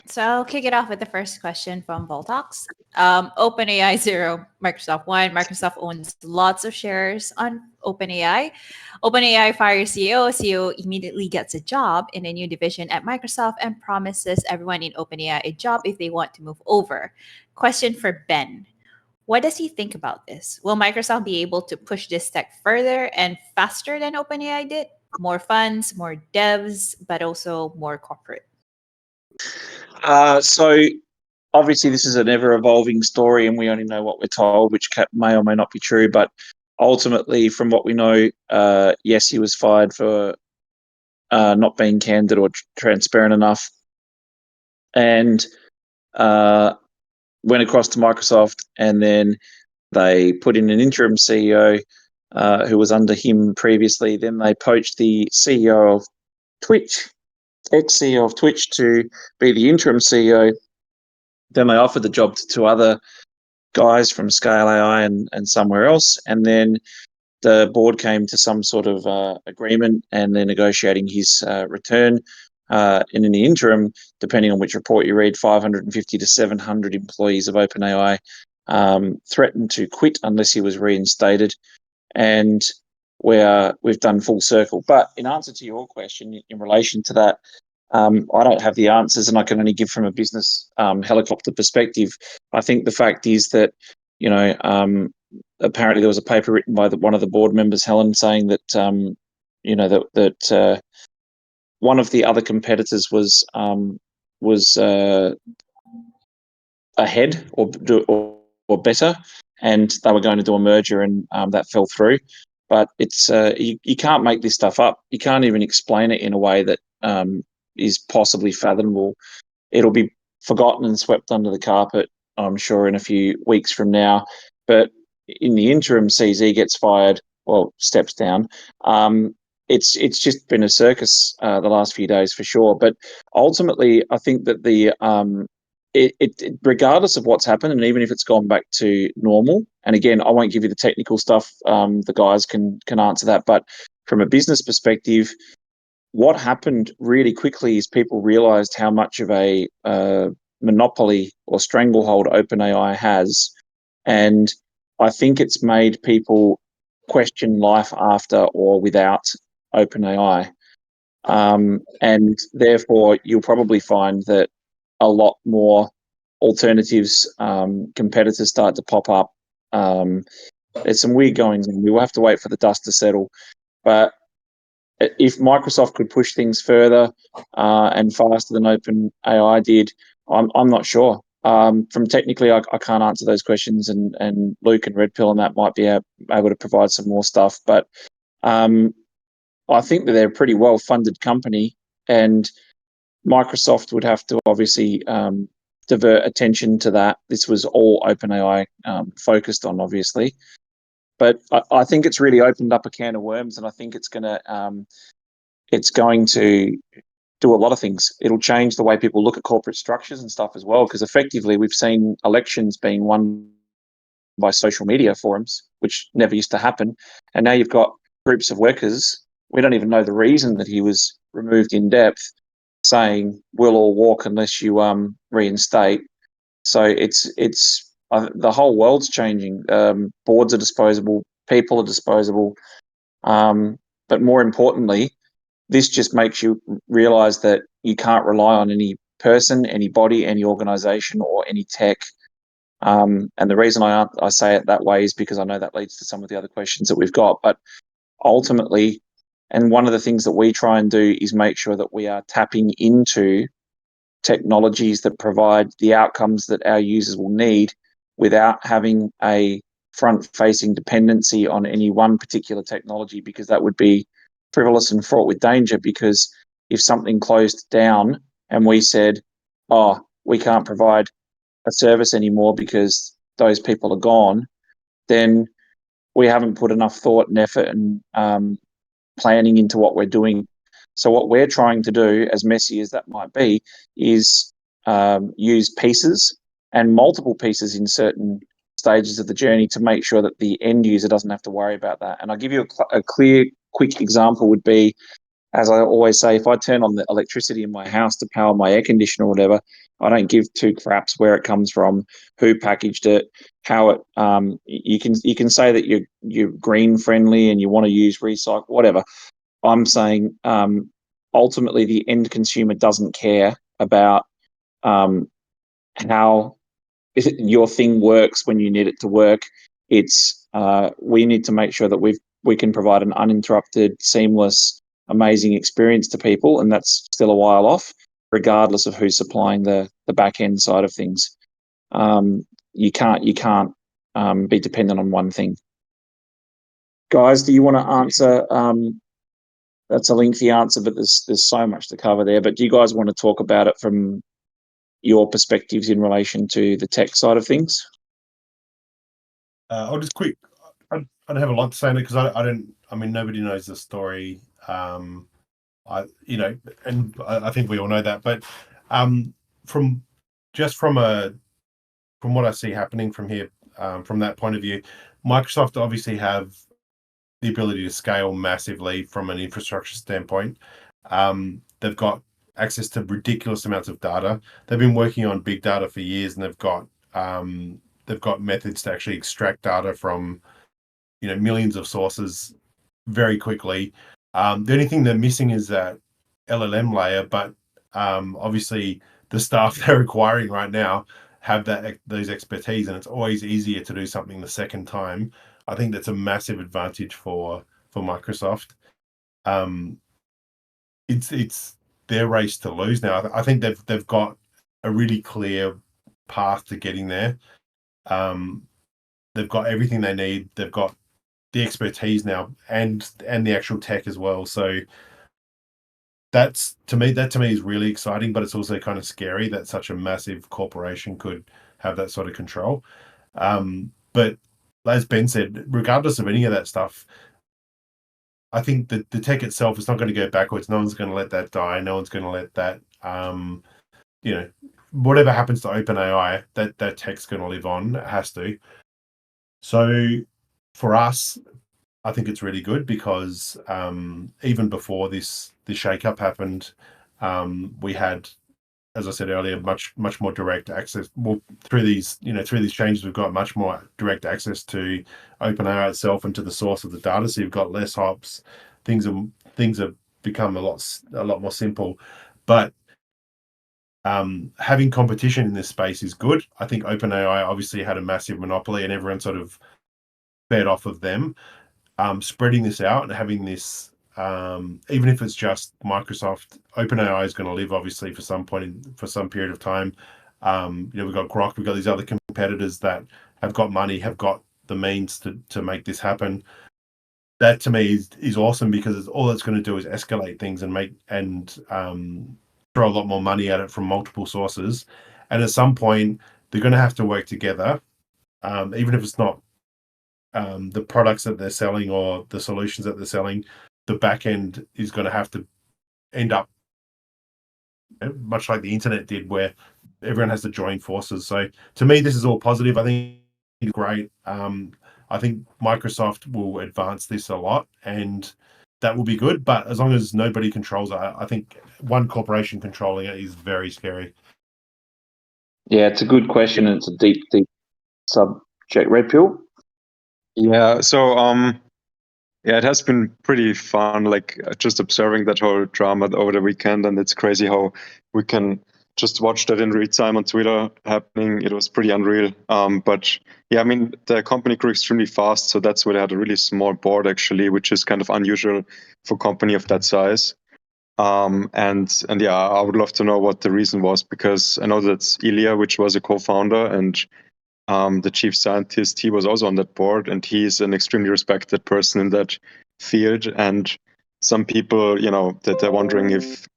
So I'll kick it off with the first question from Valtox. OpenAI 0, Microsoft 1. Microsoft owns lots of shares on OpenAI. OpenAI fires CEO. CEO immediately gets a job in a new division at Microsoft and promises everyone in OpenAI a job if they want to move over. Question for Ben. What does he think about this? Will Microsoft be able to push this tech further and faster than OpenAI did? More funds, more devs, but also more corporate. So obviously this is an ever-evolving story, and we only know what we're told, which may or may not be true. But ultimately, from what we know, yes, he was fired for not being candid or transparent enough, and went across to Microsoft, and then they put in an interim CEO who was under him previously. Then they poached the CEO of Twitch, ex-CEO of Twitch, to be the interim CEO. Then they offered the job to two other guys from Scale AI and somewhere else. And then the board came to some sort of agreement, and they're negotiating his return. And in the interim, depending on which report you read, 550 to 700 employees of OpenAI threatened to quit unless he was reinstated. And we've done full circle. But in answer to your question in relation to that, I don't have the answers, and I can only give from a business helicopter perspective. I think the fact is that, apparently there was a paper written by one of the board members, Helen, saying that, that one of the other competitors was ahead or better, and they were going to do a merger, and that fell through. But it's you can't make this stuff up. You can't even explain it in a way that is possibly fathomable. It'll be forgotten and swept under the carpet, I'm sure, in a few weeks from now. But in the interim, CZ gets fired, well, steps down. It's just been a circus the last few days for sure. But ultimately, I think that regardless of what's happened, and even if it's gone back to normal, and again, I won't give you the technical stuff. The guys can answer that. But from a business perspective, what happened really quickly is people realized how much of a monopoly or stranglehold OpenAI has. And I think it's made people question life after or without OpenAI. And therefore, you'll probably find that a lot more alternatives, competitors start to pop up. There's some weird goings on. We will have to wait for the dust to settle. But if Microsoft could push things further and faster than OpenAI did, I'm not sure. From technically, I can't answer those questions, and Luke and Red Pill and that might be able to provide some more stuff. But I think that they're a pretty well-funded company, and Microsoft would have to obviously divert attention to that. This was all OpenAI focused on, obviously. But I think it's really opened up a can of worms, and I think it's going to do a lot of things. It'll change the way people look at corporate structures and stuff as well, because effectively we've seen elections being won by social media forums, which never used to happen. And now you've got groups of workers, we don't even know the reason that he was removed in depth, saying we'll all walk unless you reinstate. So it's the whole world's changing. Boards are disposable, people are disposable, but more importantly, this just makes you realize that you can't rely on any person, any body, any organization, or any tech. And the reason I say it that way is because I know that leads to some of the other questions that we've got. But ultimately, and one of the things that we try and do is make sure that we are tapping into technologies that provide the outcomes that our users will need without having a front-facing dependency on any one particular technology, because that would be frivolous and fraught with danger. Because if something closed down and we said, oh, we can't provide a service anymore because those people are gone, then we haven't put enough thought and effort and planning into what we're doing. So what we're trying to do, as messy as that might be, is use pieces and multiple pieces in certain stages of the journey to make sure that the end user doesn't have to worry about that. And I'll give you a clear, quick example would be as I always say, if I turn on the electricity in my house to power my air conditioner or whatever, I don't give two craps where it comes from, who packaged it, how it. You can say that you're green friendly and you want to use recycle, whatever. I'm saying ultimately the end consumer doesn't care about how your thing works when you need it to work. It's we need to make sure that we can provide an uninterrupted, seamless, amazing experience to people, and that's still a while off, regardless of who's supplying the back end side of things. You can't be dependent on one thing. Guys, do you want to answer? That's a lengthy answer, but there's so much to cover there. But do you guys want to talk about it from your perspectives in relation to the tech side of things? I'll just quick. I don't have a lot to say on it because I don't. I mean, nobody knows the story. And I think we all know that. But from what I see happening from here, from that point of view, Microsoft obviously have the ability to scale massively from an infrastructure standpoint. They've got access to ridiculous amounts of data. They've been working on big data for years, and they've got methods to actually extract data from millions of sources very quickly. The only thing they're missing is that LLM layer, but obviously the staff they're acquiring right now have those expertise, and it's always easier to do something the second time. I think that's a massive advantage for Microsoft. It's their race to lose now. I think they've got a really clear path to getting there. They've got everything they need. They've got the expertise now and the actual tech as well. So that to me is really exciting, but it's also kind of scary that such a massive corporation could have that sort of control. But as Ben said, regardless of any of that stuff, I think that the tech itself is not going to go backwards. No one's going to let that die. No one's going to let that, whatever happens to OpenAI, that tech's going to live on. It has to. So for us, I think it's really good because even before this shakeup happened, we had, as I said earlier, much more direct access. Well, through these changes, we've got much more direct access to OpenAI itself and to the source of the data. So you've got less hops. Things have become a lot more simple. But having competition in this space is good. I think OpenAI obviously had a massive monopoly, and everyone sort of fed off of them. Spreading this out and having this, even if it's just Microsoft, OpenAI is going to live obviously for some period of time. We've got Grok, we've got these other competitors that have got money, have got the means to make this happen. That to me is awesome because all it's going to do is escalate things and throw a lot more money at it from multiple sources. And at some point, they're going to have to work together, even if it's not the products that they're selling or the solutions that they're selling. The back end is going to have to end up much like the internet did, where everyone has to join forces. So to me, this is all positive. I think it's great. I think Microsoft will advance this a lot, and that will be good. But as long as nobody controls it, I think one corporation controlling it is very scary. Yeah, it's a good question, and it's a deep subject. Red Pill? Yeah, so yeah, it has been pretty fun, like just observing that whole drama over the weekend, and it's crazy how we can just watch that in real time on Twitter happening. It was pretty unreal. But yeah, I mean, the company grew extremely fast, so that's why they had a really small board actually, which is kind of unusual for a company of that size. And yeah, I would love to know what the reason was, because I know that Ilya, which was a co-founder, and the chief scientist, he was also on that board, and he's an extremely respected person in that field. And some people, that they're wondering if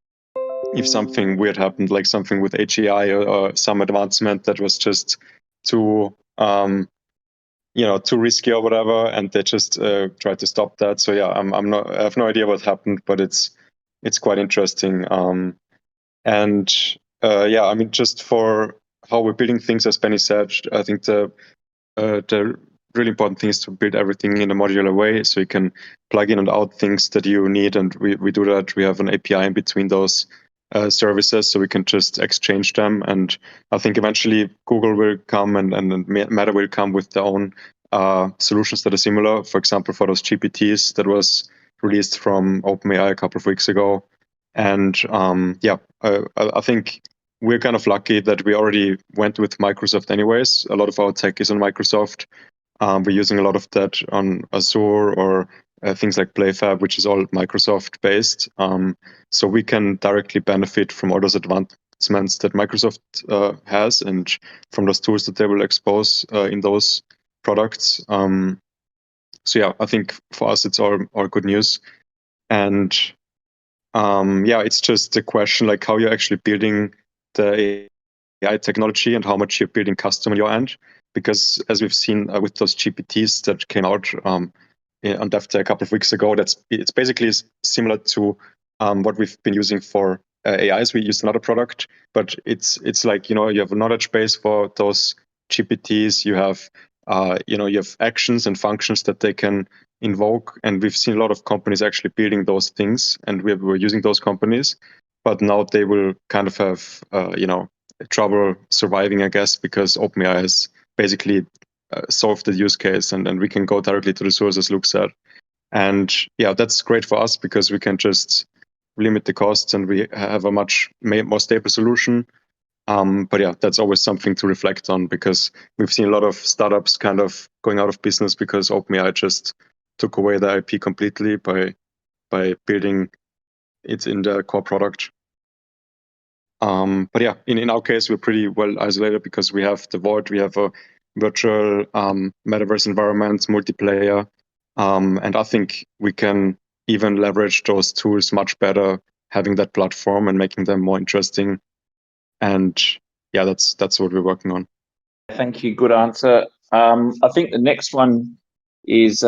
something weird happened, like something with HAI or some advancement that was just too, too risky or whatever, and they just tried to stop that. So yeah, I have no idea what happened, but it's quite interesting. And yeah, I mean, just for how we're building things, as Benny said, I think the really important thing is to build everything in a modular way, so you can plug in and out things that you need, and we do that. We have an API in between those services, so we can just exchange them. And I think eventually Google will come and Meta will come with their own solutions that are similar. For example, for those GPTs that was released from OpenAI a couple of weeks ago. And I think we're kind of lucky that we already went with Microsoft anyways. A lot of our tech is on Microsoft. We're using a lot of that on Azure or things like PlayFab, which is all Microsoft based. So we can directly benefit from all those advancements that Microsoft has and from those tools that they will expose in those products. So yeah, I think for us it's all good news. And it's just a question like how you're actually building the AI technology and how much you're building custom on your end. Because as we've seen with those GPTs that came out on DevTech a couple of weeks ago, it's basically similar to what we've been using for AIs. We used another product, but it's like, you have a knowledge base for those GPTs. You have you have actions and functions that they can invoke, and we've seen a lot of companies actually building those things, and we were using those companies, but now they will kind of have trouble surviving, I guess, because OpenAI has basically solved the use case, and we can go directly to the source, as Luke said. And that's great for us because we can just limit the costs and we have a much more stable solution. But that's always something to reflect on, because we've seen a lot of startups kind of going out of business because OpenAI just took away the IP completely by building it in the core product. But in our case, we're pretty well isolated because we have the Vault, we have a virtual Metaverse environment, multiplayer, and I think we can even leverage those tools much better, having that platform and making them more interesting. And that's what we're working on. Thank you. Good answer. I think the next one is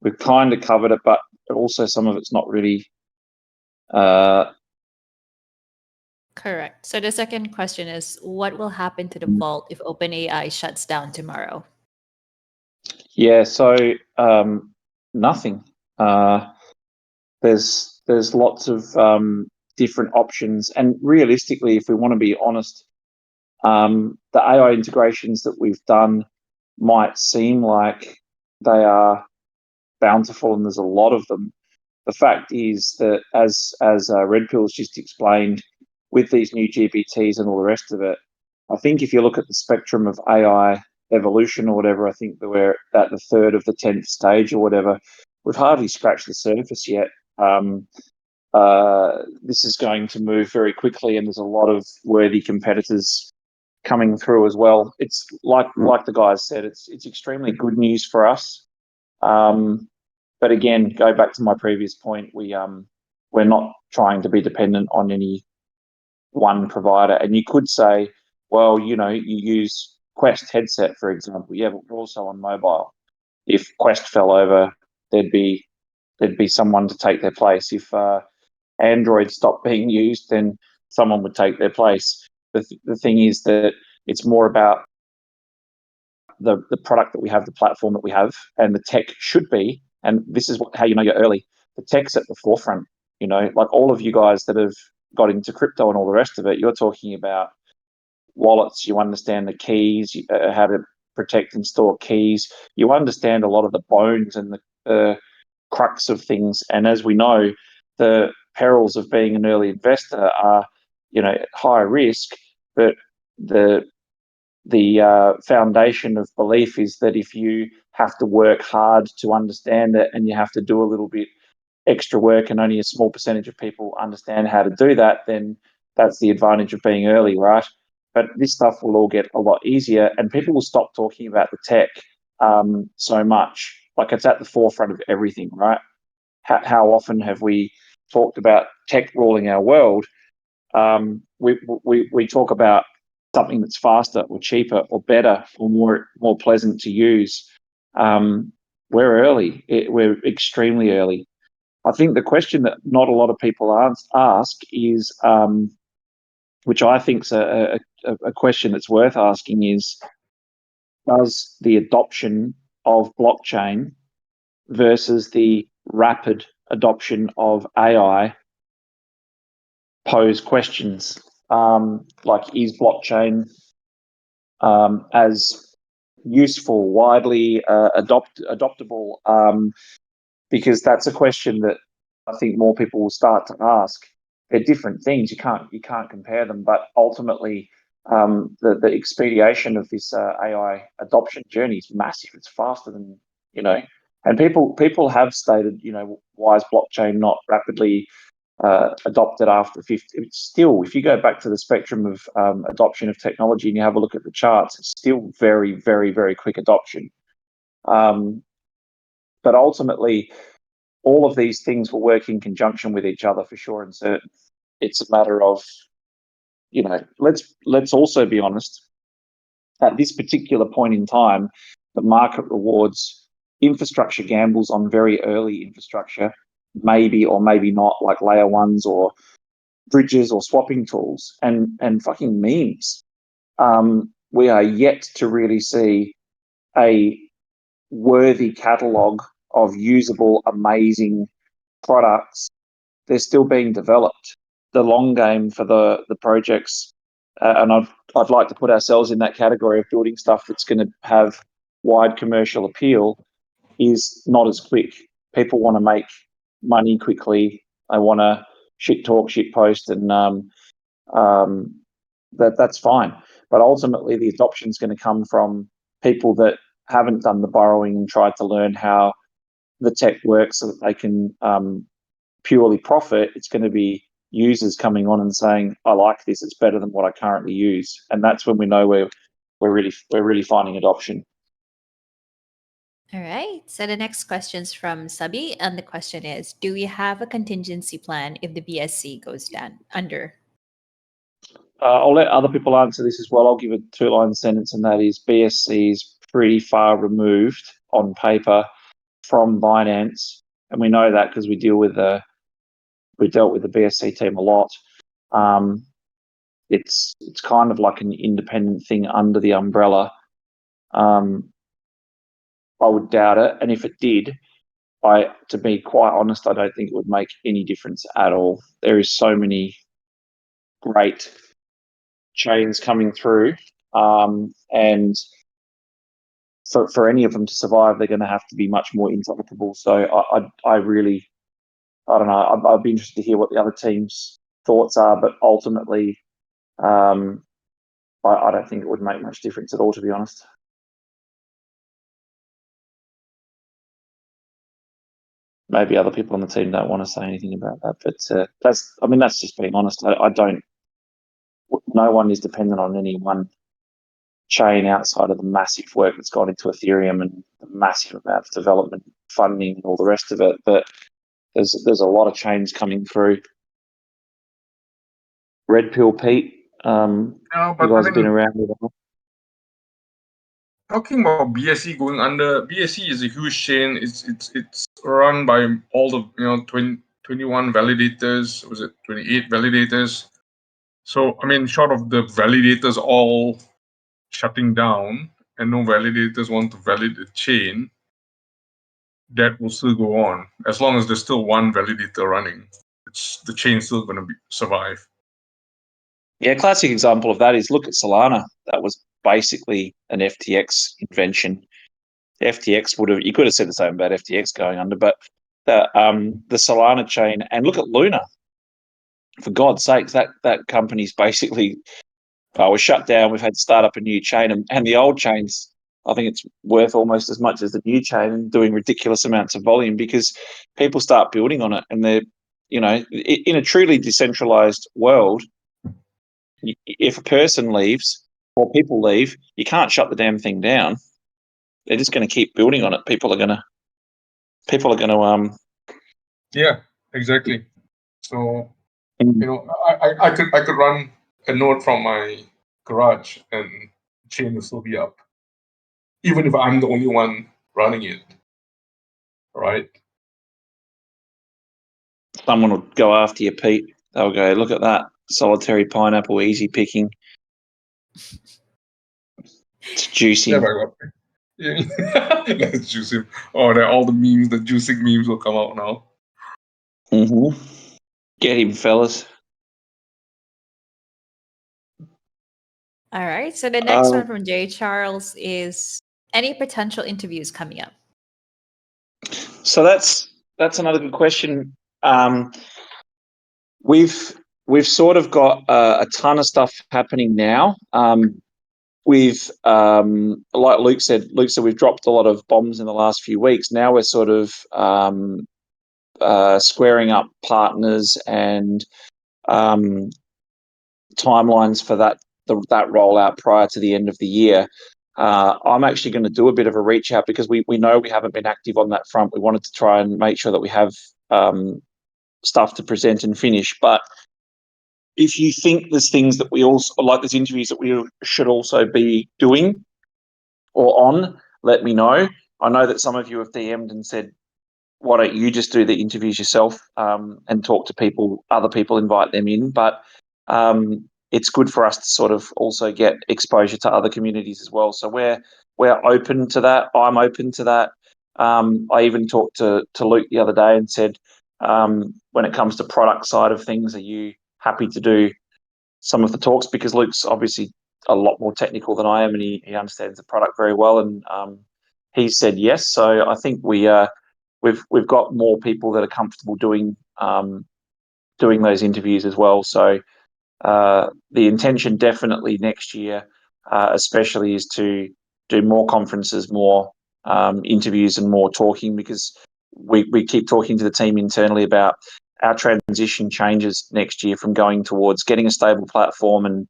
we've kind of covered it, but also some of it's not really. Correct. So the second question is, what will happen to the Vault if OpenAI shuts down tomorrow? Yeah, so nothing. There's lots of different options, and realistically, if we want to be honest, the AI integrations that we've done might seem like they are bountiful, and there's a lot of them. The fact is that, as Red Pill's just explained, with these new GPTs and all the rest of it, I think if you look at the spectrum of AI evolution or whatever, I think that we're at the 3rd of the 10th stage or whatever. We've hardly scratched the surface yet. This is going to move very quickly, and there's a lot of worthy competitors coming through as well. It's like the guys said, it's extremely good news for us. But again, go back to my previous point. We're not trying to be dependent on any one provider. And you could say, well, you use Quest headset, for example. Yeah, but we're also on mobile. If Quest fell over, there'd be someone to take their place. If Android stopped being used, then someone would take their place. The thing is that it's more about the product that we have, the platform that we have, and the tech should be. And this is how you know you're early. The tech's at the forefront. Like all of you guys that have got into crypto and all the rest of it, you're talking about wallets. You understand the keys, how to protect and store keys. You understand a lot of the bones and the crux of things. And as we know, the perils of being an early investor are, high risk, but the foundation of belief is that if you have to work hard to understand it and you have to do a little bit extra work and only a small percentage of people understand how to do that, then that's the advantage of being early, right? But this stuff will all get a lot easier, and people will stop talking about the tech so much. Like, it's at the forefront of everything, right? How often have we talked about tech ruling our world? We talk about something that's faster or cheaper or better or more pleasant to use. We're early. We're extremely early. I think the question that not a lot of people ask is, which I think is a question that's worth asking, is does the adoption of blockchain versus the rapid adoption of AI pose questions? Like, is blockchain as useful, widely adoptable? Because that's a question that I think more people will start to ask. They're different things. You can't compare them, but ultimately, the expedition of this AI adoption journey is massive. It's faster than, and people have stated, why is blockchain not rapidly adopted after 50? It's still, if you go back to the spectrum of adoption of technology and you have a look at the charts, it's still very, very, very quick adoption. But ultimately, all of these things will work in conjunction with each other for sure and certain. It's a matter of, let's also be honest. At this particular point in time, the market rewards infrastructure gambles on very early infrastructure, maybe or maybe not, like layer ones or bridges or swapping tools and fucking memes. We are yet to really see a worthy catalogue of usable, amazing products. They're still being developed. The long game for the projects, and I'd like to put ourselves in that category of building stuff that's going to have wide commercial appeal, is not as quick. People want to make money quickly. They want to shit talk, shit post, and that's fine. But ultimately, the adoption is going to come from people that haven't done the borrowing and tried to learn how the tech works so that they can purely profit. It's going to be users coming on and saying, I like this, it's better than what I currently use. And that's when we know we're really finding adoption. All right. So the next question's from Sabi, and the question is, do we have a contingency plan if the BSC goes down under? I'll let other people answer this as well. I'll give a 2-line sentence, and that is BSC is pretty far removed on paper from Binance, and we know that because we dealt with the BSC team a lot. It's kind of like an independent thing under the umbrella. I would doubt it, and if it did, to be quite honest, I don't think it would make any difference at all. There is so many great chains coming through, and for any of them to survive, they're going to have to be much more interoperable. So I don't know. I'd be interested to hear what the other team's thoughts are, but ultimately, I don't think it would make much difference at all, to be honest. Maybe other people on the team don't want to say anything about that, but that's just being honest. No one is dependent on any one chain outside of the massive work that's gone into Ethereum and the massive amount of development funding and all the rest of it. But there's a lot of chains coming through. Red Pill Pete, you guys have been around with it. Talking about BSC going under, BSC is a huge chain. It's run by all the 21 validators. Was it 28 validators? So I mean, short of the validators all shutting down and no validators want to validate the chain, that will still go on as long as there's still one validator running. The chain's still going to survive. Yeah, a classic example of that is look at Solana. That was basically an FTX invention. FTX you could have said the same about FTX going under, but the Solana chain, and look at Luna. For God's sakes, that company's basically was shut down. We've had to start up a new chain, and the old chains, I think it's worth almost as much as the new chain and doing ridiculous amounts of volume because people start building on it, and they're, in a truly decentralized world, if a person leaves or people leave, you can't shut the damn thing down. They're just going to keep building on it. People are going to. Yeah, exactly. So I could run a node from my garage and the chain will still be up, even if I'm the only one running it. Right? Someone will go after you, Pete. They'll go, look at that solitary pineapple, easy picking. To juice him. Never got it. Yeah. Let's juice him. Oh, all the memes, the juicing memes will come out now. Mm-hmm. Get him, fellas. All right. So the next one from Jay Charles is any potential interviews coming up? So that's another good question. We've sort of got a ton of stuff happening now. We've like Luke said, we've dropped a lot of bombs in the last few weeks. Now we're sort of squaring up partners and timelines for that rollout prior to the end of the year. I'm actually going to do a bit of a reach out because we know we haven't been active on that front. We wanted to try and make sure that we have stuff to present and finish. But if you think there's things that we also like, there's interviews that we should also be doing or on, let me know. I know that some of you have DM'd and said, why don't you just do the interviews yourself and talk to people, other people, invite them in. But it's good for us to sort of also get exposure to other communities as well. So we're open to that. I'm open to that. I even talked to Luke the other day and said, when it comes to product side of things, are you happy to do some of the talks? Because Luke's obviously a lot more technical than I am, and he understands the product very well. And he said yes. So I think we've got more people that are comfortable doing those interviews as well. So the intention definitely next year, especially, is to do more conferences, more interviews, and more talking, because we keep talking to the team internally about our transition changes next year from going towards getting a stable platform and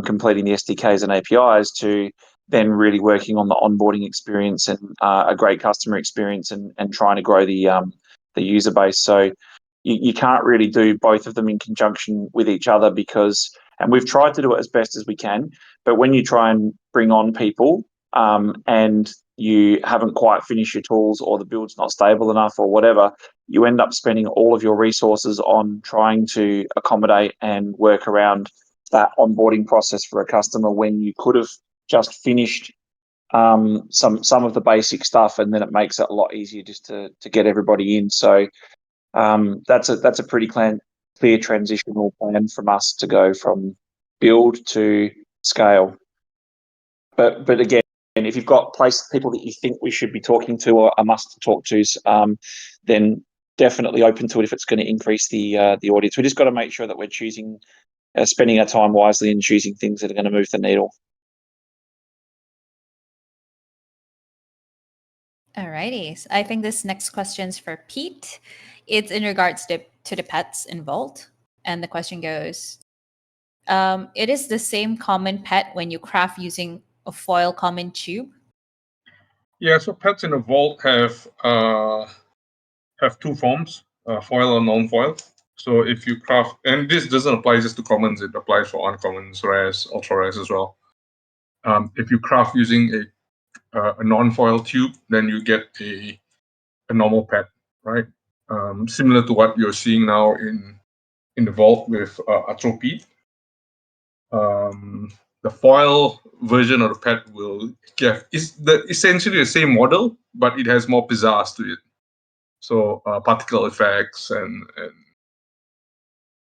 completing the SDKs and APIs to then really working on the onboarding experience and a great customer experience and trying to grow the user base. So you can't really do both of them in conjunction with each other because, and we've tried to do it as best as we can, but when you try and bring on people and you haven't quite finished your tools or the build's not stable enough or whatever, you end up spending all of your resources on trying to accommodate and work around that onboarding process for a customer when you could have just finished some of the basic stuff, and then it makes it a lot easier just to get everybody in. So that's a pretty clear transitional plan from us to go from build to scale. But again, if you've got people that you think we should be talking to or are must talk tos, then definitely open to it if it's going to increase the audience. We just got to make sure that we're choosing, spending our time wisely and choosing things that are going to move the needle. Alrighty. So I think this next question is for Pete. It's in regards to the pets in Vault. And the question goes, it is the same common pet when you craft using a foil common tube? Yeah, so pets in a vault have two forms, foil or non-foil. So if you craft, and this doesn't apply just to commons, it applies for uncommons, rares, ultra rares as well. If you craft using a non-foil tube, then you get a normal pet, right? Similar to what you're seeing now in the vault with Atropy. The foil version of the pet is essentially the same model, but it has more pizzazz to it. So particle effects and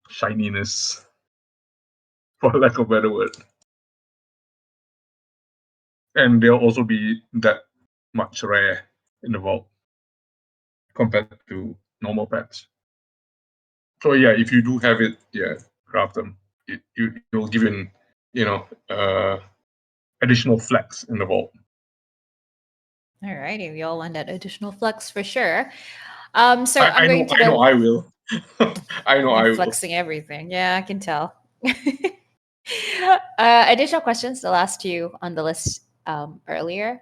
shininess, for lack of a better word. And they'll also be that much rare in the vault compared to normal pets. So yeah, if you do have it, yeah, craft them. It will give you additional flex in the vault. Alrighty, we all want that additional flex for sure. So I know I will. I know I will. Flexing everything. Yeah, I can tell. Additional questions, the last two on the list earlier.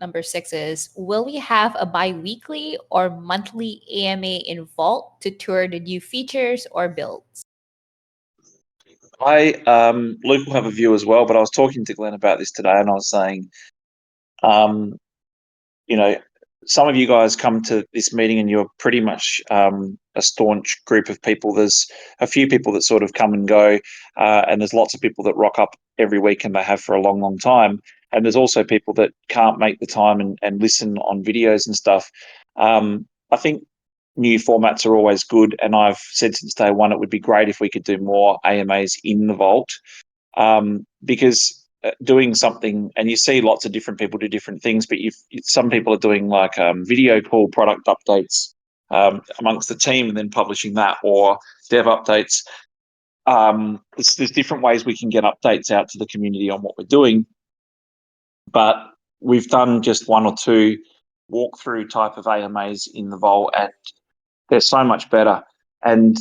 Number 6 is, will we have a bi-weekly or monthly AMA in Vault to tour the new features or builds? Luke will have a view as well, but I was talking to Glenn about this today, and I was saying, some of you guys come to this meeting and you're pretty much a staunch group of people. There's a few people that sort of come and go, and there's lots of people that rock up every week, and they have for a long, long time. and there's also people that can't make the time and listen on videos and stuff. I think new formats are always good, and I've said since day one it would be great if we could do more AMAs in the vault, because doing something, and you see lots of different people do different things, but some people are doing like video call product updates amongst the team and then publishing that, or dev updates. There's different ways we can get updates out to the community on what we're doing, but we've done just one or two walkthrough type of AMAs in the vault, and they're so much better. And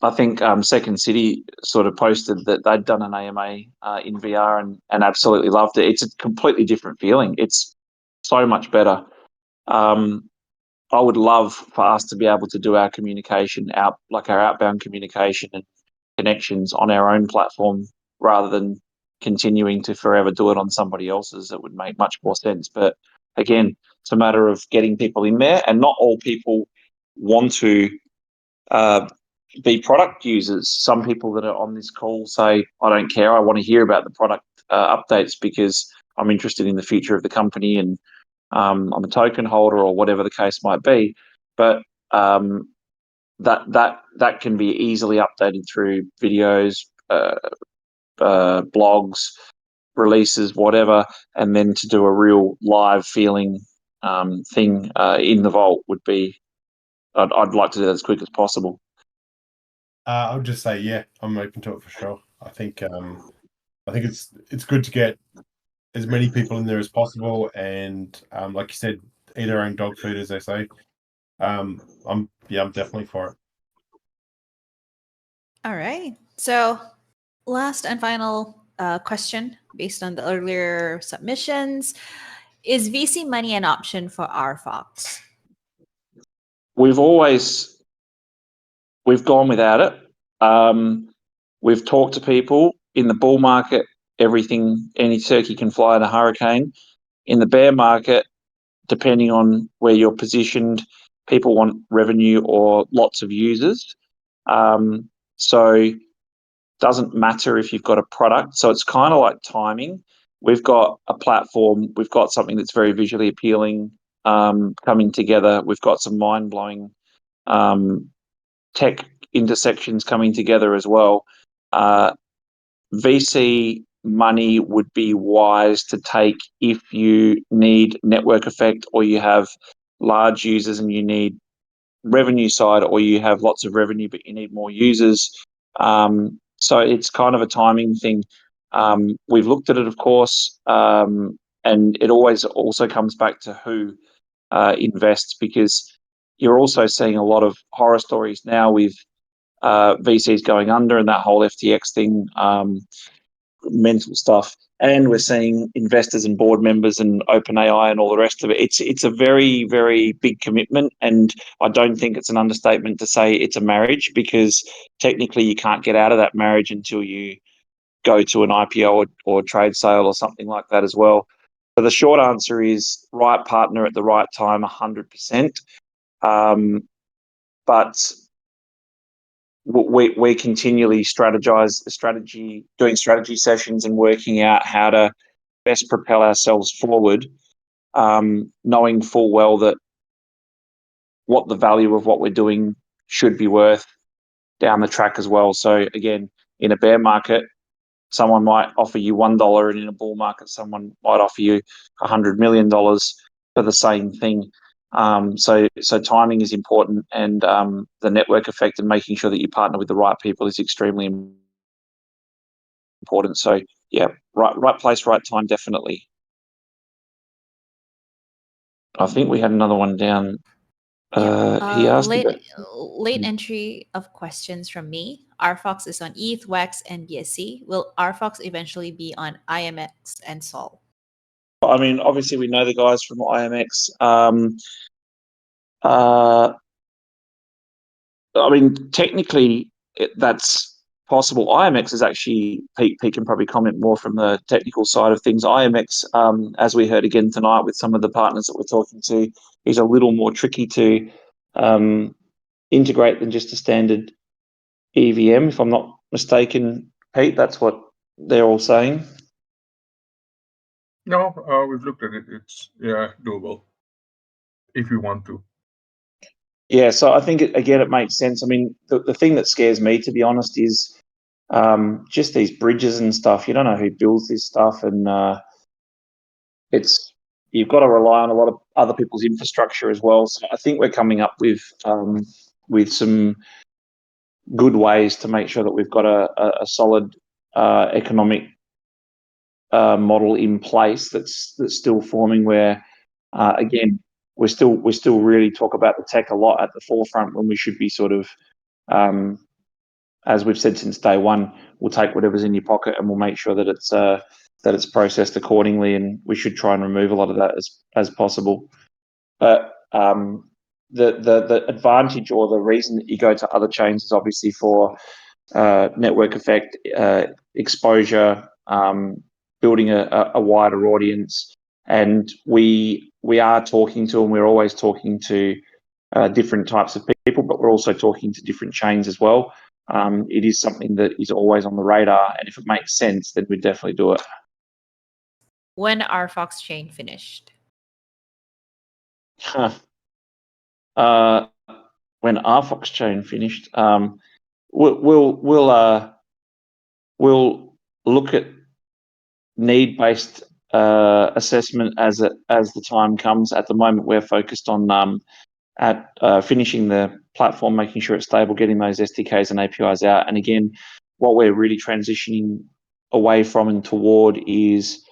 I think Second City sort of posted that they'd done an AMA in VR and absolutely loved it. It's a completely different feeling. It's so much better. I would love for us to be able to do our communication like our outbound communication and connections on our own platform rather than continuing to forever do it on somebody else's. It would make much more sense. But again, it's a matter of getting people in there, and not all people want to be product users. Some people that are on this call say, I don't care, I want to hear about the product updates because I'm interested in the future of the company and I'm a token holder or whatever the case might be. But that can be easily updated through videos, blogs, releases, whatever, and then to do a real live feeling thing in the vault would be, I'd like to do that as quick as possible. I would just say, yeah, I'm open to it for sure. I think it's good to get as many people in there as possible, and like you said, eat their own dog food, as they say. I'm definitely for it. All right. So, last and final question based on the earlier submissions: is VC money an option for RFOX? We've gone without it. We've talked to people in the bull market. Any turkey can fly in a hurricane. In the bear market, depending on where you're positioned, people want revenue or lots of users. So doesn't matter if you've got a product. So it's kind of like timing. We've got a platform. We've got something that's very visually appealing coming together. We've got some mind-blowing tech intersections coming together as well. VC money would be wise to take if you need network effect, or you have large users and you need revenue side, or you have lots of revenue but you need more users. So it's kind of a timing thing. We've looked at it, of course, and it always also comes back to who invests, because you're also seeing a lot of horror stories now with VCs going under and that whole FTX thing, mental stuff. And we're seeing investors and board members and OpenAI and all the rest of it. It's a very, very big commitment, and I don't think it's an understatement to say it's a marriage, because technically you can't get out of that marriage until you go to an IPO or trade sale or something like that as well. So the short answer is right partner at the right time, 100%. But we continually doing strategy sessions and working out how to best propel ourselves forward, knowing full well that what the value of what we're doing should be worth down the track as well. So again, in a bear market, someone might offer you $1, and in a bull market, someone might offer you $100 million for the same thing. So timing is important, and the network effect and making sure that you partner with the right people is extremely important. So yeah, right place, right time, definitely. I think we had another one down. He asked late entry of questions from me. RFOX is on ETH, WEX, and BSC. Will RFOX eventually be on IMX and SOL? I mean, obviously we know the guys from IMX. I mean, technically that's possible. IMX is actually, Pete can probably comment more from the technical side of things. IMX, as we heard again tonight with some of the partners that we're talking to, is a little more tricky to integrate than just a standard EVM, if I'm not mistaken, Pete. That's what they're all saying. No, we've looked at it. It's doable if you want to. Yeah, so I think again it makes sense. I mean, the thing that scares me, to be honest, is just these bridges and stuff. You don't know who builds this stuff, and you've got to rely on a lot of other people's infrastructure as well. So I think we're coming up with some good ways to make sure that we've got a solid economic model in place that's still forming. Where again, we still really talk about the tech a lot at the forefront, when we should be sort of, as we've said since day one, we'll take whatever's in your pocket and we'll make sure that it's processed accordingly, and we should try and remove a lot of that as possible. But the advantage, or the reason that you go to other chains, is obviously for network effect, exposure, building a wider audience. And we are talking to, and we're always talking to different types of people, but we're also talking to different chains as well. It is something that is always on the radar, and if it makes sense, then we'd definitely do it. When RFOX Chain finished? When RFOX Chain finished, we'll look at need-based assessment as the time comes. At the moment, we're focused on finishing the platform, making sure it's stable, getting those SDKs and APIs out. And again, what we're really transitioning away from and toward is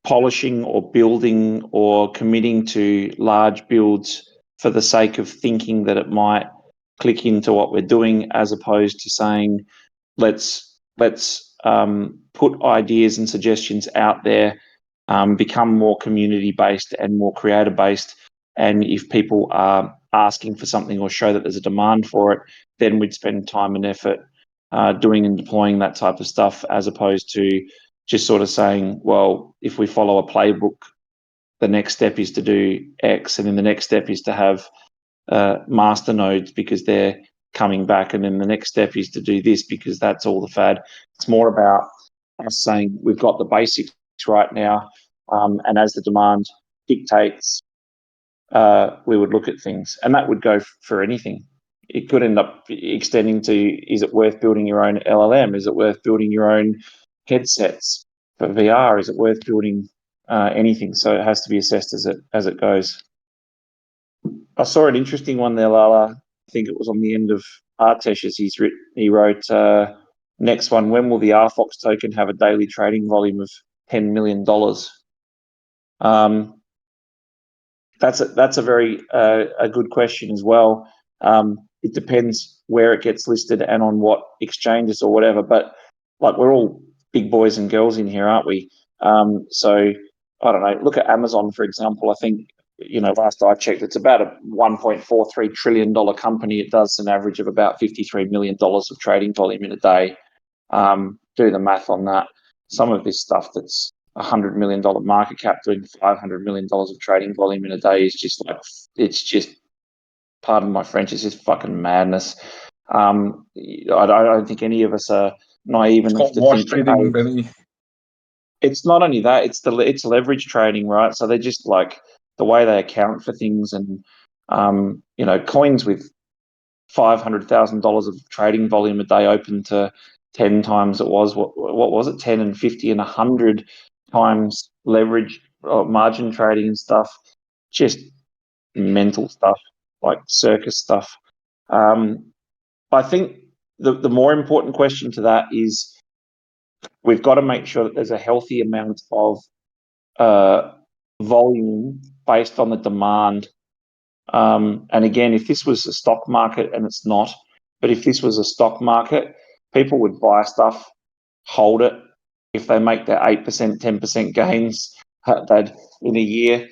polishing or building or committing to large builds for the sake of thinking that it might click into what we're doing, as opposed to saying, let's put ideas and suggestions out there, become more community-based and more creator-based. And if people are asking for something or show that there's a demand for it, then we'd spend time and effort doing and deploying that type of stuff, as opposed to just sort of saying, well, if we follow a playbook, the next step is to do X, and then the next step is to have master nodes because they're coming back, and then the next step is to do this because that's all the fad. It's more about us saying we've got the basics right now, and as the demand dictates, we would look at things, and that would go for anything. It could end up extending to, is it worth building your own LLM? Is it worth building your own headsets for VR? Is it worth building anything? So it has to be assessed as it goes. I saw an interesting one there, Lala. I think it was on the end of Artesh's. He wrote, next one, when will the RFOX token have a daily trading volume of $10 million? That's a very a good question as well. It depends where it gets listed and on what exchanges or whatever. But like, we're all big boys and girls in here, aren't we? So I don't know. Look at Amazon, for example. I think, last I checked, it's about a $1.43 trillion company. It does an average of about $53 million of trading volume in a day. Do the math on that. Some of this stuff that's $100 million market cap doing $500 million of trading volume in a day is just like, it's just, pardon my French, it's just fucking madness. I don't think any of us are naive enough to think trading, Benny. It's not only that, it's leverage trading, right? So they're just like, the way they account for things, and coins with $500,000 of trading volume a day open to 10 times it was, what was it, 10 and 50 and 100 times leverage or margin trading and stuff. Just mental stuff, like circus stuff. I think the more important question to that is, we've got to make sure that there's a healthy amount of volume based on the demand. And again, if this was a stock market, and it's not, but if this was a stock market, people would buy stuff, hold it. If they make their 8%, 10% gains, in a year,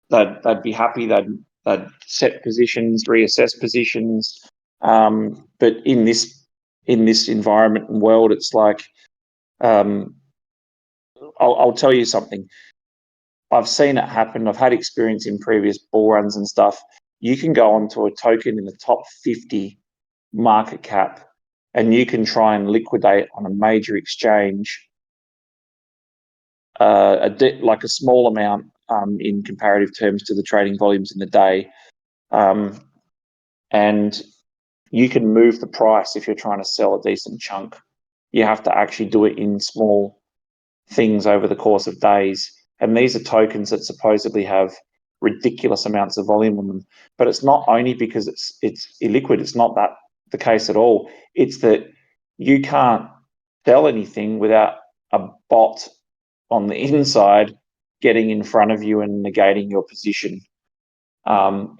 they'd be happy. They'd set positions, reassess positions. But in this environment and world, it's like, I'll tell you something. I've seen it happen. I've had experience in previous bull runs and stuff. You can go onto a token in the top 50 market cap, and you can try and liquidate on a major exchange like a small amount in comparative terms to the trading volumes in the day. And you can move the price if you're trying to sell a decent chunk. You have to actually do it in small things over the course of days. And these are tokens that supposedly have ridiculous amounts of volume on them. But it's not only because it's illiquid. It's not that the case at all. It's that you can't sell anything without a bot on the inside getting in front of you and negating your position.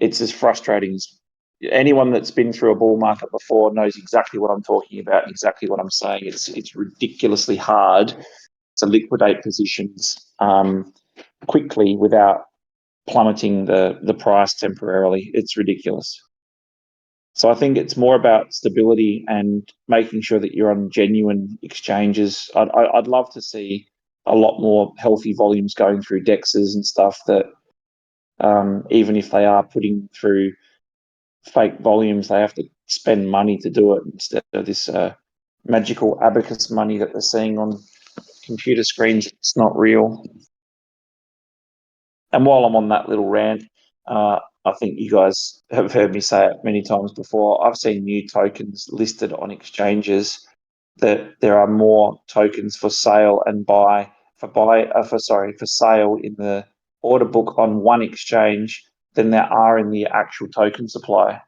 It's as frustrating as anyone that's been through a bull market before knows exactly what I'm talking about and exactly what I'm saying. It's ridiculously hard to liquidate positions quickly without plummeting the price temporarily. It's ridiculous. So I think it's more about stability and making sure that you're on genuine exchanges. I'd love to see a lot more healthy volumes going through dexes and stuff that even if they are putting through fake volumes, they have to spend money to do it instead of this magical abacus money that they're seeing on computer screens. It's not real. And while I'm on that little rant, I think you guys have heard me say it many times before. I've seen new tokens listed on exchanges that there are more tokens for sale and for sale in the order book on one exchange than there are in the actual token supply.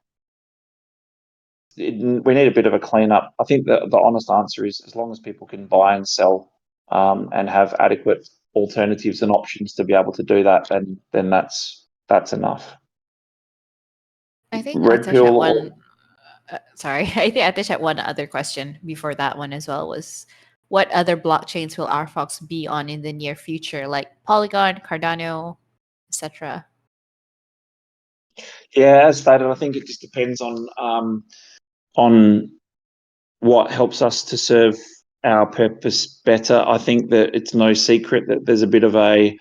We need a bit of a cleanup. I think the honest answer is as long as people can buy and sell and have adequate alternatives and options to be able to do that, then that's enough. I think Red I'll touch pill at or one. Sorry, I think I touched at one other question before that one as well. Was what other blockchains will RFOX be on in the near future, like Polygon, Cardano, etc.? yeah, as stated, I think it just depends on what helps us to serve our purpose better. I think that it's no secret that there's a bit of a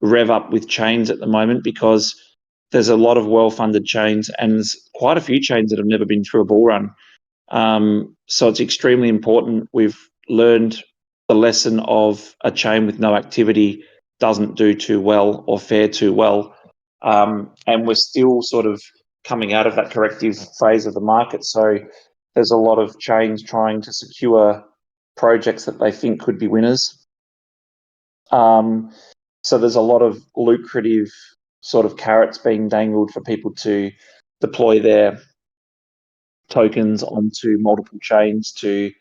rev up with chains at the moment because there's a lot of well-funded chains and there's quite a few chains that have never been through a bull run. So it's extremely important. We've learned the lesson of a chain with no activity doesn't do too well or fare too well. And we're still sort of coming out of that corrective phase of the market. So there's a lot of chains trying to secure projects that they think could be winners. So there's a lot of lucrative sort of carrots being dangled for people to deploy their tokens onto multiple chains to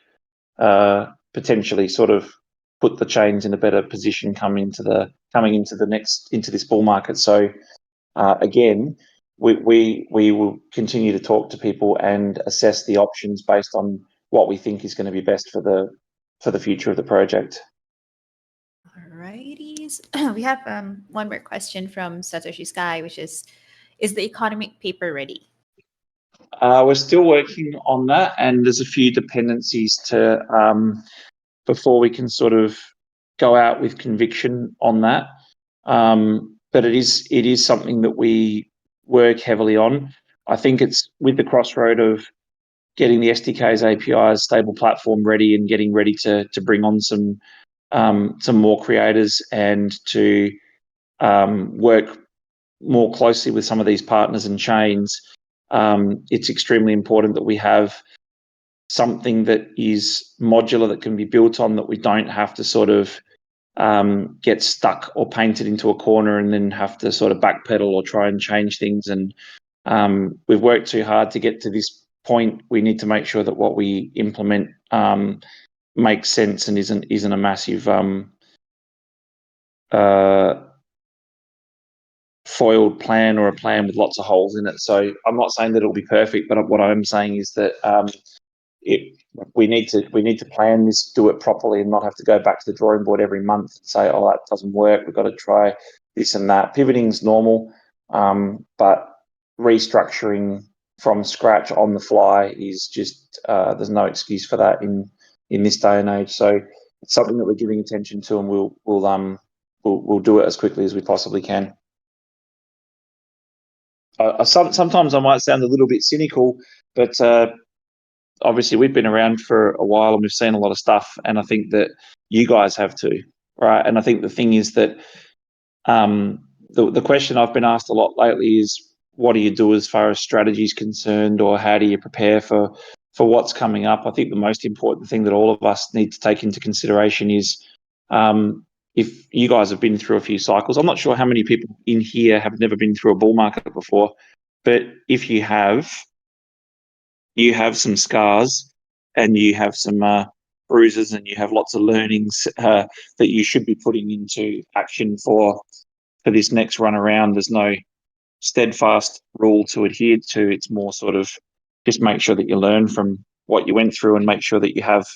potentially sort of put the chains in a better position coming into this bull market. So again, we will continue to talk to people and assess the options based on what we think is going to be best for the future of the project. Alrighties. We have one more question from Satoshi Sky, which is the economic paper ready? We're still working on that, and there's a few dependencies to before we can sort of go out with conviction on that. But it is something that we work heavily on. I think it's with the crossroad of getting the SDKs, APIs, stable platform ready, and getting ready to bring on some more creators and to work more closely with some of these partners and chains. It's extremely important that we have something that is modular that can be built on, that we don't have to sort of get stuck or painted into a corner and then have to sort of backpedal or try and change things. And we've worked too hard to get to this point. We need to make sure that what we implement makes sense and isn't a massive foiled plan or a plan with lots of holes in it. So I'm not saying that it'll be perfect, but what I'm saying is that we need to plan this, do it properly, and not have to go back to the drawing board every month and say, oh, that doesn't work, we've got to try this and that. Pivoting's normal, but restructuring from scratch on the fly is just there's no excuse for that in this day and age. So it's something that we're giving attention to, and we'll do it as quickly as we possibly can. Sometimes I might sound a little bit cynical, but obviously we've been around for a while and we've seen a lot of stuff, and I think that you guys have too, right? And I think the thing is that the question I've been asked a lot lately is, what do you do as far as strategy is concerned, or how do you prepare for what's coming up? I think the most important thing that all of us need to take into consideration is, if you guys have been through a few cycles, I'm not sure how many people in here have never been through a bull market before, but if you have some scars and you have some bruises and you have lots of learnings that you should be putting into action for this next run around. There's no steadfast rule to adhere to. It's more sort of just make sure that you learn from what you went through and make sure that you have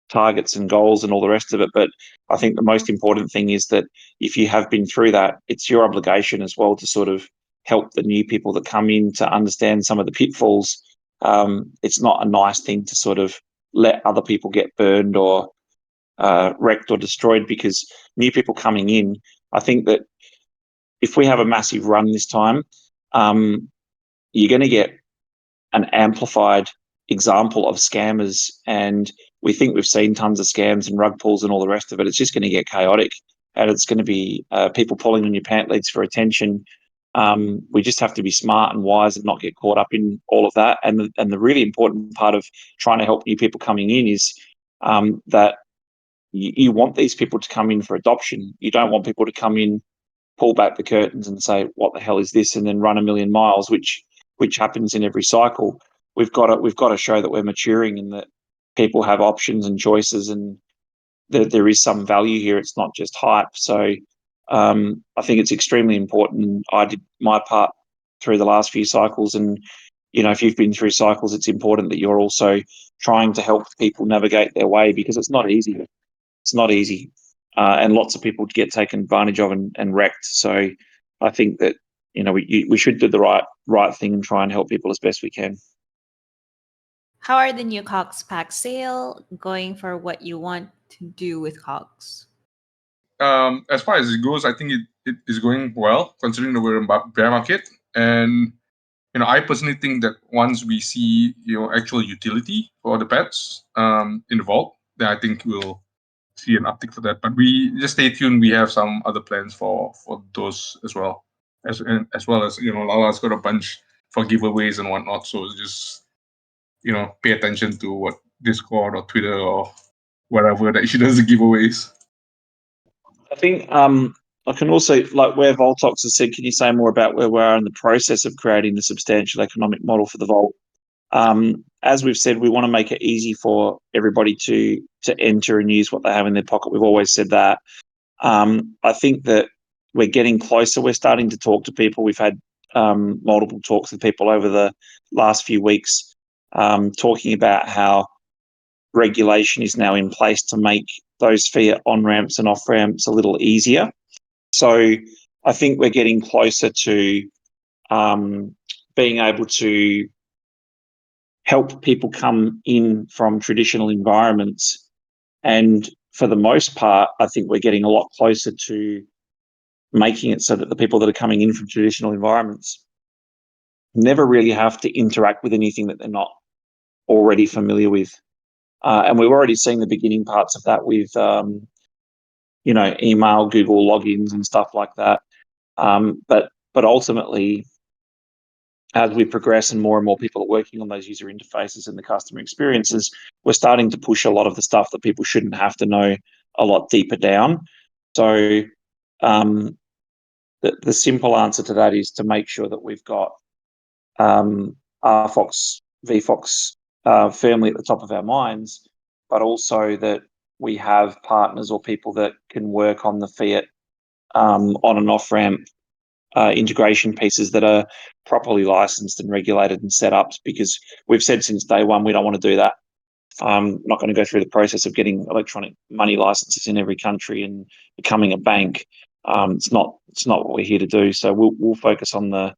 targets and goals and all the rest of it. But I think the most important thing is that if you have been through that, it's your obligation as well to sort of help the new people that come in to understand some of the pitfalls. It's not a nice thing to sort of let other people get burned or wrecked or destroyed, because new people coming in, I think that if we have a massive run this time, you're going to get an amplified example of scammers, and we think we've seen tons of scams and rug pulls and all the rest of it. It's just going to get chaotic, and it's going to be people pulling on your pant legs for attention. We just have to be smart and wise and not get caught up in all of that. And the really important part of trying to help new people coming in is that you want these people to come in for adoption. You don't want people to come in, pull back the curtains and say, what the hell is this? And then run a million miles, which happens in every cycle. We've got to show that we're maturing and that people have options and choices, and that there is some value here. It's not just hype. So I think it's extremely important. I did my part through the last few cycles, and if you've been through cycles, it's important that you're also trying to help people navigate their way, because it's not easy. It's not easy. And lots of people get taken advantage of and wrecked. So I think that we should do the right thing and try and help people as best we can. How are the new COGs pack sale going for what you want to do with COGs? As far as it goes, I think it is going well, considering that we're in bear market. And I personally think that once we see actual utility for the pets in the vault, then I think we'll see an uptick for that. But we just stay tuned. We have some other plans for those as well, as well as Lala's got a bunch for giveaways and whatnot. So just pay attention to what Discord or Twitter or wherever that she does the giveaways. I think I can also, like where Valtox has said, can you say more about where we are in the process of creating the substantial economic model for the Vault? As we've said, we want to make it easy for everybody to enter and use what they have in their pocket. We've always said that. I think that we're getting closer. We're starting to talk to people. We've had multiple talks with people over the last few weeks, talking about how regulation is now in place to make those fiat on-ramps and off-ramps a little easier. So I think we're getting closer to being able to help people come in from traditional environments. And for the most part, I think we're getting a lot closer to making it so that the people that are coming in from traditional environments never really have to interact with anything that they're not already familiar with. And we've already seen the beginning parts of that with, email, Google logins and stuff like that. But ultimately, as we progress and more people are working on those user interfaces and the customer experiences, we're starting to push a lot of the stuff that people shouldn't have to know a lot deeper down. So the simple answer to that is to make sure that we've got RFOX, VFOX firmly at the top of our minds, but also that we have partners or people that can work on the fiat on and off ramp integration pieces that are properly licensed and regulated and set up, because we've said since day one we don't want to do that. I'm not going to go through the process of getting electronic money licenses in every country and becoming a bank. It's not what we're here to do. So we'll focus on the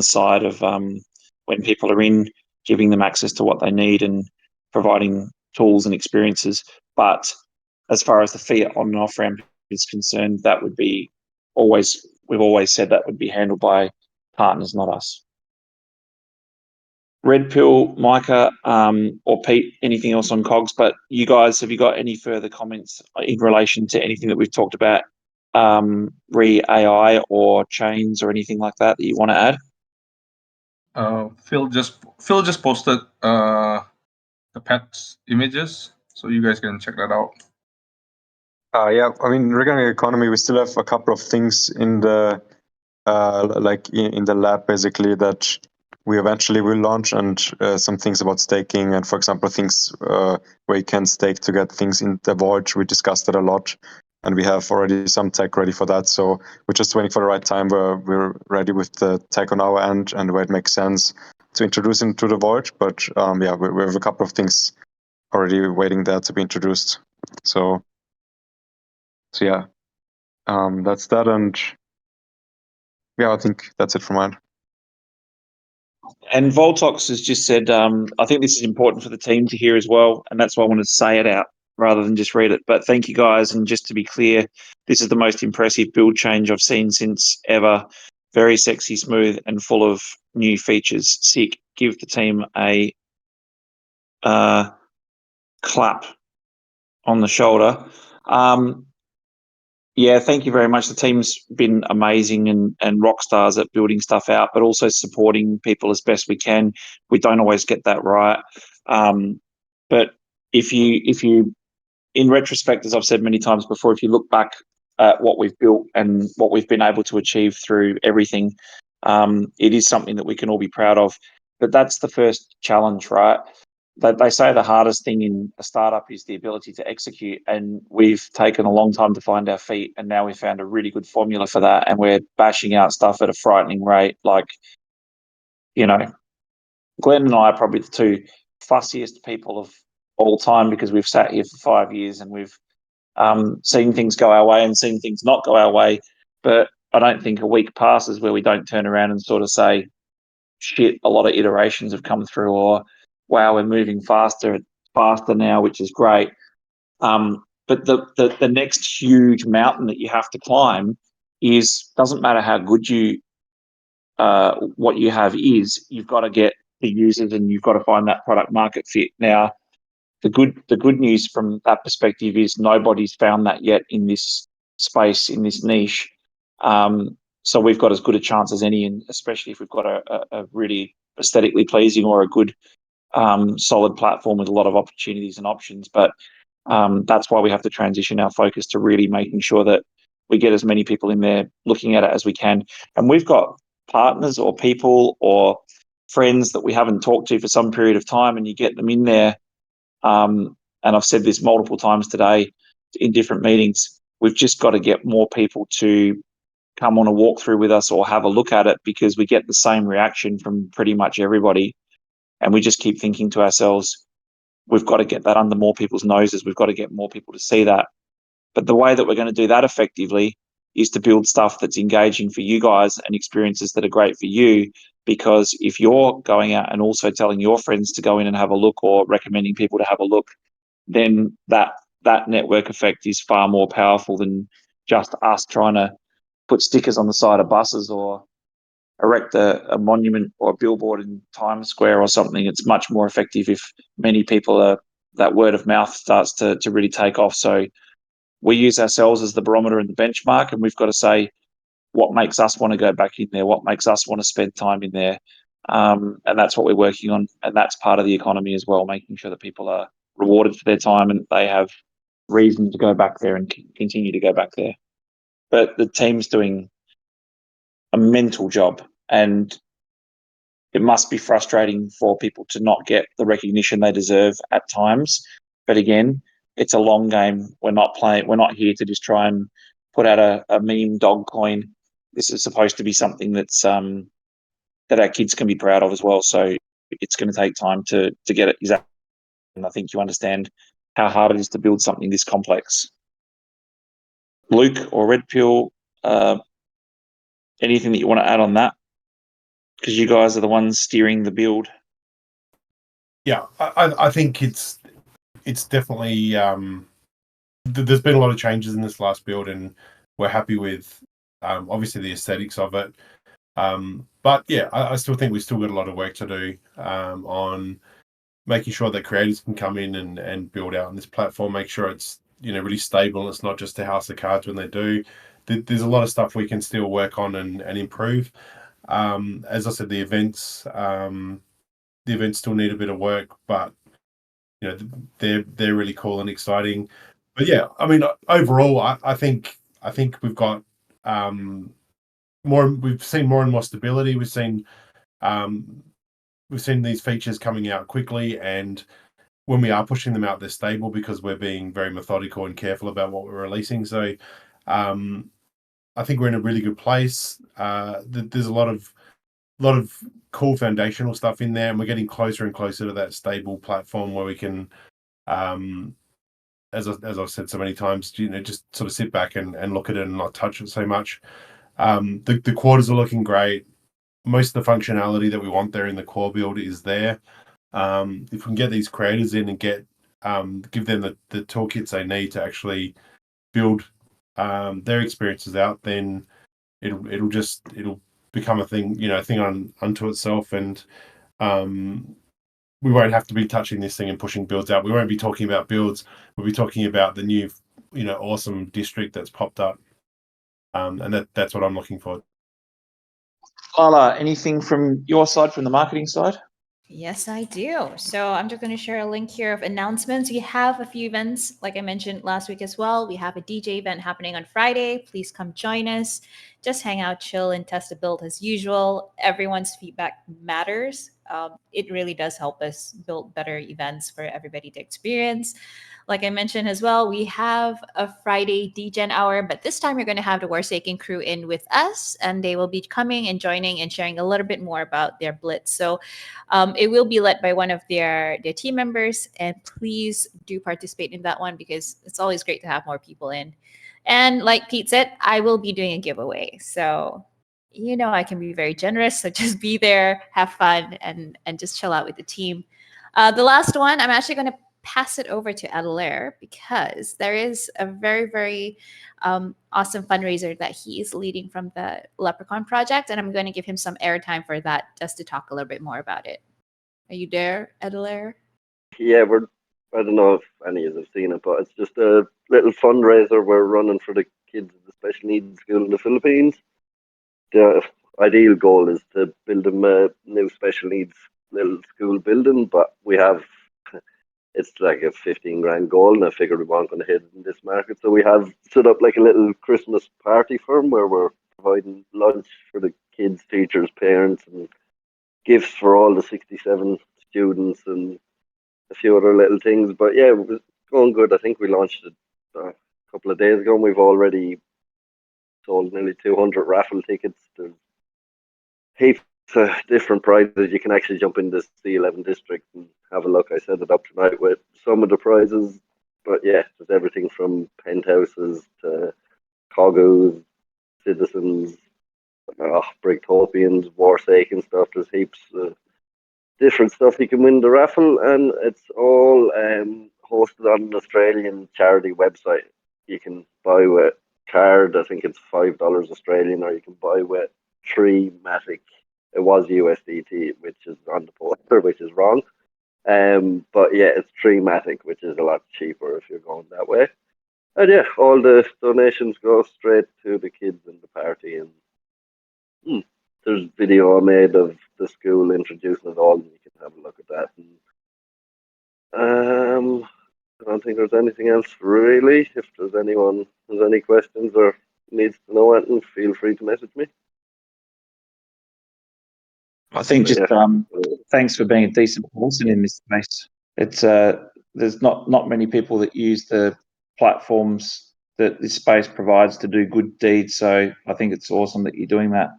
side of when people are in, giving them access to what they need and providing tools and experiences. But as far as the fiat on and off ramp is concerned, that would be we've always said that would be handled by partners, not us. Red Pill, Micah, or Pete, anything else on COGs? But you guys, have you got any further comments in relation to anything that we've talked about, re AI or chains or anything like that you want to add? Phil just posted the pets images, so you guys can check that out. Yeah, I mean, regarding economy, we still have a couple of things in the in the lab, basically, that we eventually will launch, and some things about staking, and for example, things where you can stake to get things in the vault. We discussed it a lot, and we have already some tech ready for that. So we're just waiting for the right time where we're ready with the tech on our end and where it makes sense to introduce into the vault. But yeah, we have a couple of things already waiting there to be introduced. So yeah, that's that, and yeah, I think that's it from mine. And Valtox has just said, I think this is important for the team to hear as well, and that's why I wanted to say it out rather than just read it. But thank you guys, and just to be clear, this is the most impressive build change I've seen since ever. Very sexy, smooth, and full of new features. Sick. Give the team a clap on the shoulder. Yeah, thank you very much. The team's been amazing and rock stars at building stuff out, but also supporting people as best we can. We don't always get that right. But if you, in retrospect, as I've said many times before, if you look back at what we've built and what we've been able to achieve through everything, it is something that we can all be proud of. But that's the first challenge, right? They say the hardest thing in a startup is the ability to execute, and we've taken a long time to find our feet, and now we've found a really good formula for that, and we're bashing out stuff at a frightening rate. Like, you know, Glenn and I are probably the two fussiest people of all time, because we've sat here for 5 years and we've seen things go our way and seen things not go our way. But I don't think a week passes where we don't turn around and sort of say, shit, a lot of iterations have come through, or wow, we're moving faster now, which is great. But the next huge mountain that you have to climb doesn't matter how good what you have is, you've got to get the users and you've got to find that product market fit. Now, the good news from that perspective is nobody's found that yet in this space, in this niche. So we've got as good a chance as any, and especially if we've got a really aesthetically pleasing or a good solid platform with a lot of opportunities and options. But that's why we have to transition our focus to really making sure that we get as many people in there looking at it as we can. And we've got partners or people or friends that we haven't talked to for some period of time, and you get them in there. And I've said this multiple times today in different meetings, we've just got to get more people to come on a walkthrough with us or have a look at it, because we get the same reaction from pretty much everybody. And we just keep thinking to ourselves, we've got to get that under more people's noses. We've got to get more people to see that. But the way that we're going to do that effectively is to build stuff that's engaging for you guys and experiences that are great for you. Because if you're going out and also telling your friends to go in and have a look, or recommending people to have a look, then that network effect is far more powerful than just us trying to put stickers on the side of buses or erect a monument or a billboard in Times Square or something. It's much more effective if many people that word of mouth starts to really take off. So we use ourselves as the barometer and the benchmark, and we've got to say what makes us want to go back in there, what makes us want to spend time in there. And that's what we're working on. And that's part of the economy as well, making sure that people are rewarded for their time and they have reason to go back there and continue to go back there. But the team's doing a mental job, and it must be frustrating for people to not get the recognition they deserve at times. But again, it's a long game. We're not here to just try and put out a meme dog coin. This is supposed to be something that's that our kids can be proud of as well. So it's going to take time to get it exactly. And I think you understand how hard it is to build something this complex. Luke or Red Pill, anything that you want to add on that? Because you guys are the ones steering the build. Yeah, I think it's definitely there's been a lot of changes in this last build, and we're happy with obviously the aesthetics of it. But But yeah, I still think we still got a lot of work to do on making sure that creators can come in and build out on this platform, make sure it's really stable. It's not just a house of cards when they do. There's a lot of stuff we can still work on and improve. As I said, the events still need a bit of work, but they're really cool and exciting. But yeah, I mean, overall, I think we've got we've seen more and more stability. We've seen these features coming out quickly, and when we are pushing them out, they're stable because we're being very methodical and careful about what we're releasing. So I think we're in a really good place. There's a lot of cool foundational stuff in there, and we're getting closer and closer to that stable platform where we can, as I've said so many times, just sort of sit back and look at it and not touch it so much. The quarters are looking great. Most of the functionality that we want there in the core build is there. If we can get these creators in and give them the toolkits they need to actually build their experiences out, then it'll become a thing, a thing unto itself, and we won't have to be touching this thing and pushing builds out. We won't be talking about builds. We'll be talking about the new, awesome district that's popped up, and that's what I'm looking for. Lala, anything from your side, from the marketing side? Yes, I do. So I'm just going to share a link here of announcements. We have a few events, like I mentioned last week as well. We have a DJ event happening on Friday. Please come join us. Just hang out, chill, and test the build as usual. Everyone's feedback matters. It really does help us build better events for everybody to experience. Like I mentioned as well, we have a Friday Degen hour, but this time we're going to have the Warsaking crew in with us, and they will be coming and joining and sharing a little bit more about their blitz. So it will be led by one of their team members, and please do participate in that one because it's always great to have more people in. And like Pete said, I will be doing a giveaway. So I can be very generous. So just be there, have fun, and just chill out with the team. The last one, I'm actually going to pass it over to Adelaire because there is a very, very awesome fundraiser that he's leading from the Leprechaun project, and I'm going to give him some airtime for that just to talk a little bit more about it. Are you there, Adelaire? Yeah, I don't know if any of you have seen it, but it's just a little fundraiser we're running for the kids of the special needs school in the Philippines. The ideal goal is to build them a new special needs little school building, but it's like a 15 grand goal, and I figured we weren't going to hit it in this market. So we have set up like a little Christmas party for them where we're providing lunch for the kids, teachers, parents, and gifts for all the 67 students and a few other little things. But yeah, it was going good. I think we launched it a couple of days ago, and we've already sold nearly 200 raffle tickets. There's heaps of different prizes. You can actually jump in this C11 district and have a look. I set it up tonight with some of the prizes. But yeah, there's everything from penthouses to KOGs, citizens, Brigtopians, Warsaking stuff. There's heaps of different stuff you can win the raffle, and it's all hosted on an Australian charity website. You can buy with card, I think it's $5 Australian, or you can buy with 3 Matic. It was USDT, which is on the poster, which is wrong. But yeah, it's 3 Matic, which is a lot cheaper if you're going that way. And yeah, all the donations go straight to the kids in the party, and there's video I made of the school introducing it all, and you can have a look at that. And, I don't think there's anything else really. If there's anyone has any questions or needs to know anything, feel free to message me. I think just thanks for being a decent person in this space. It's there's not many people that use the platforms that this space provides to do good deeds. So I think it's awesome that you're doing that.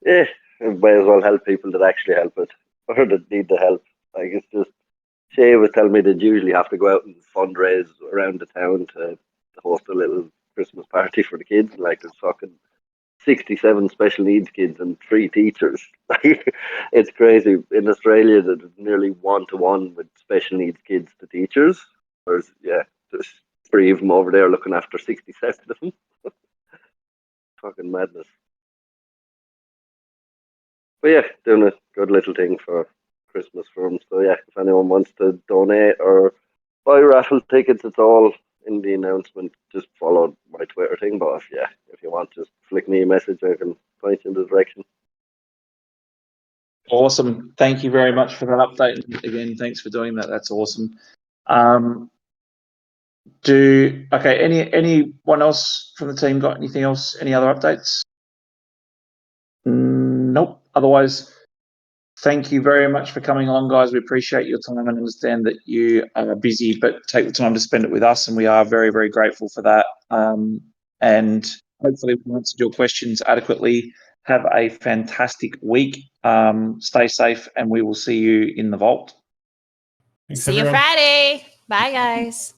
Yeah, you may as well help people that actually help it or that need the help. Like, it's just, Shay was telling me they'd usually have to go out and fundraise around the town to host a little Christmas party for the kids. Like, there's fucking 67 special needs kids and 3 teachers. It's crazy. In Australia, there's nearly 1-to-1 with special needs kids to teachers. There's 3 of them over there looking after 67 of them. Fucking madness. But yeah, doing a good little thing for Christmas for them. So yeah, if anyone wants to donate or buy raffle tickets, it's all in the announcement. Just follow my Twitter thing. But if you want, just flick me a message. I can point you in the direction. Awesome. Thank you very much for that update. Again, thanks for doing that. That's awesome. Anyone else from the team got anything else? Any other updates? Nope. Otherwise, thank you very much for coming along, guys. We appreciate your time and understand that you are busy, but take the time to spend it with us, and we are very, very grateful for that. And hopefully we answered your questions adequately. Have a fantastic week. Stay safe, and we will see you in the vault. Thanks, See you everyone. Friday. Bye, guys.